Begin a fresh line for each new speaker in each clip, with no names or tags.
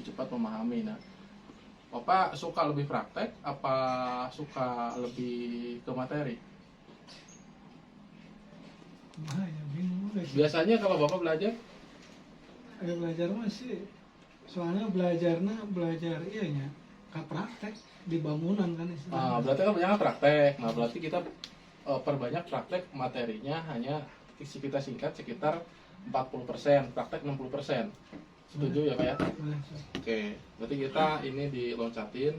lebih cepat memahami. Nah, Bapak suka lebih praktek apa suka lebih ke materi?
Nah, ya bingung juga sih.
Biasanya kalau Bapak belajar,
Belajar masih, soalnya belajar iya ke praktek di bangunan kan istilahnya.
berarti kan banyak praktek. Nah, berarti kita perbanyak praktek, materinya hanya kita singkat sekitar 40%, praktek 60%. Setuju ya Pak ya?
Boleh, Sob.
Oke, berarti kita ini diloncatin.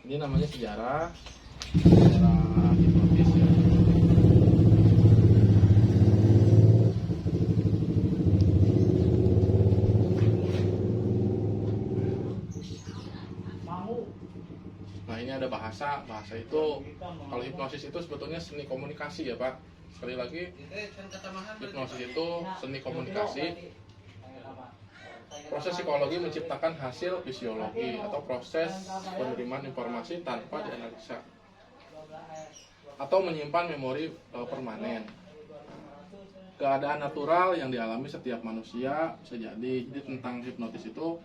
Ini namanya sejarah hipnotis ya. Nah, ini ada bahasa itu, kalau hipnosis itu sebetulnya seni komunikasi ya Pak. Sekali lagi, hipnosis itu seni komunikasi. Proses psikologi menciptakan hasil fisiologi atau proses penerimaan informasi tanpa dianalisa atau menyimpan memori permanen. Keadaan natural yang dialami setiap manusia bisa jadi tentang hipnotis itu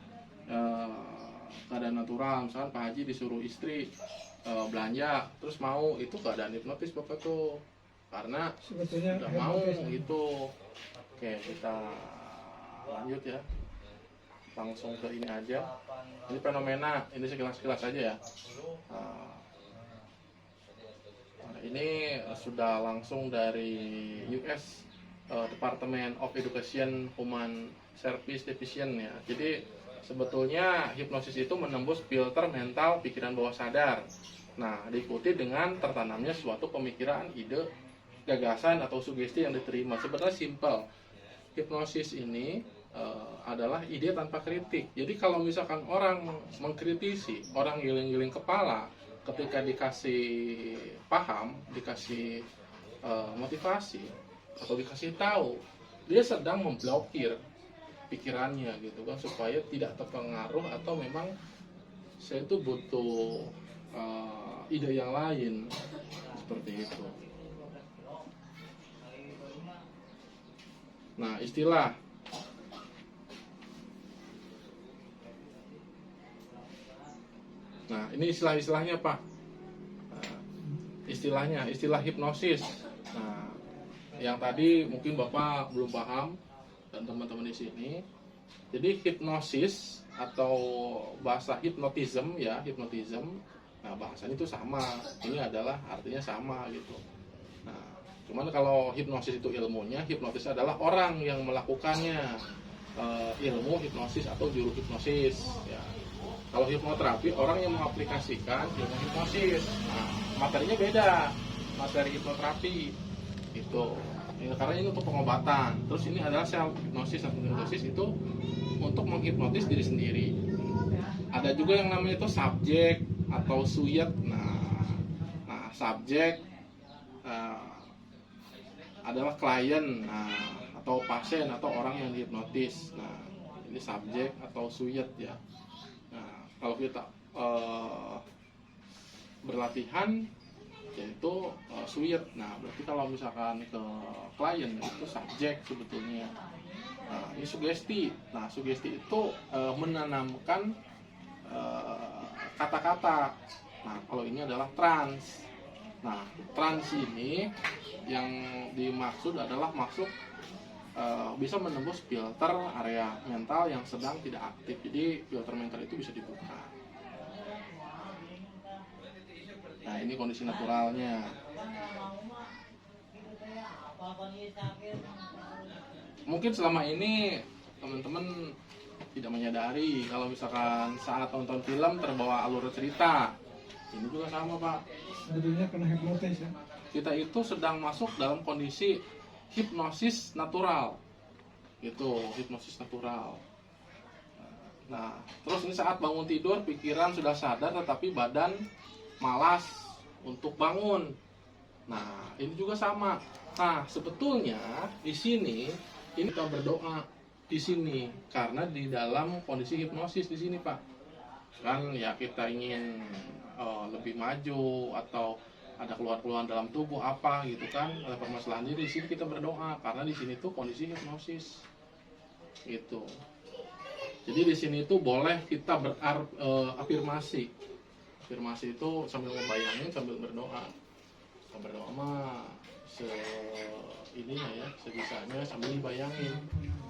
keadaan natural. Misalkan Pak Haji disuruh istri belanja terus mau, itu keadaan hipnotis Bapak tuh, karena
Sebetulnya
nggak mau
hipnotis,
gitu. Oke, kita lanjut ya, langsung ke ini aja. Ini fenomena, ini sekilas aja ya. Ini sudah langsung dari US, Department of Education Human Service Division ya. Jadi sebetulnya hipnosis itu menembus filter mental pikiran bawah sadar. Nah, diikuti dengan tertanamnya suatu pemikiran, ide, gagasan atau sugesti yang diterima. Sebenarnya simple. Hipnosis ini adalah ide tanpa kritik. Jadi kalau misalkan orang mengkritisi, orang giling-giling kepala, ketika dikasih paham, dikasih motivasi atau dikasih tahu, dia sedang memblokir pikirannya gitu kan, supaya tidak terpengaruh atau memang saya itu butuh ide yang lain, seperti itu. Nah, istilah. Nah, ini istilah-istilahnya Pak. Istilah hipnosis. Nah, yang tadi mungkin Bapak belum paham dan teman-teman di sini. Jadi hipnosis atau bahasa hypnotism ya, hypnotism. Nah, bahasanya itu sama. Ini adalah artinya sama gitu. Nah, cuman kalau hipnosis itu ilmunya, hipnotis adalah orang yang melakukannya. Ilmu hipnosis atau juru hipnosis ya. Kalau hipnoterapi, orang yang mengaplikasikan ilmu hipnosis. Nah, materinya beda, materi hipnoterapi itu. Ya, karena ini untuk pengobatan. Terus ini adalah self hipnosis atau hipnosis itu untuk menghipnotis diri sendiri. Ada juga yang namanya itu subjek atau suyet. Nah subjek adalah klien atau pasien atau orang yang dihipnotis. Nah, ini subjek atau suyet ya. Nah, kalau kita berlatihan yaitu suyet. Nah, berarti kalau misalkan ke klien itu subjek sebetulnya. Nah, ini sugesti. Nah, sugesti itu menanamkan kata-kata. Nah, kalau ini adalah trans. Nah, trans ini yang dimaksud adalah bisa menembus filter area mental yang sedang tidak aktif. Jadi filter mental itu bisa dibuka. Nah, ini kondisi naturalnya. Mungkin selama ini teman-teman tidak menyadari kalau misalkan saat nonton film terbawa alur cerita. Ini juga sama Pak.
Sebetulnya kena hipnotis ya.
Kita itu sedang masuk dalam kondisi hipnosis natural. Itu hipnosis natural. Nah, terus ini saat bangun tidur pikiran sudah sadar tetapi badan malas untuk bangun. Nah, ini juga sama. Nah, sebetulnya di sini ini kita berdoa di sini karena di dalam kondisi hipnosis di sini Pak. Kan ya kita ingin lebih maju atau ada keluhan-keluhan dalam tubuh apa gitu kan, ada permasalahan diri, di sini kita berdoa karena di sini tuh kondisi hipnosis gitu. Jadi di sini itu boleh kita berafirmasi. Afirmasi itu sambil membayangin, sambil berdoa. Berdoa mah ininya ya, sebisanya sambil dibayangin,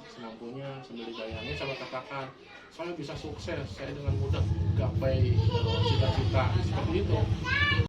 semampunya sambil dibayangin, sambil katakan saya bisa sukses, saya dengan mudah gapai cita-cita seperti itu.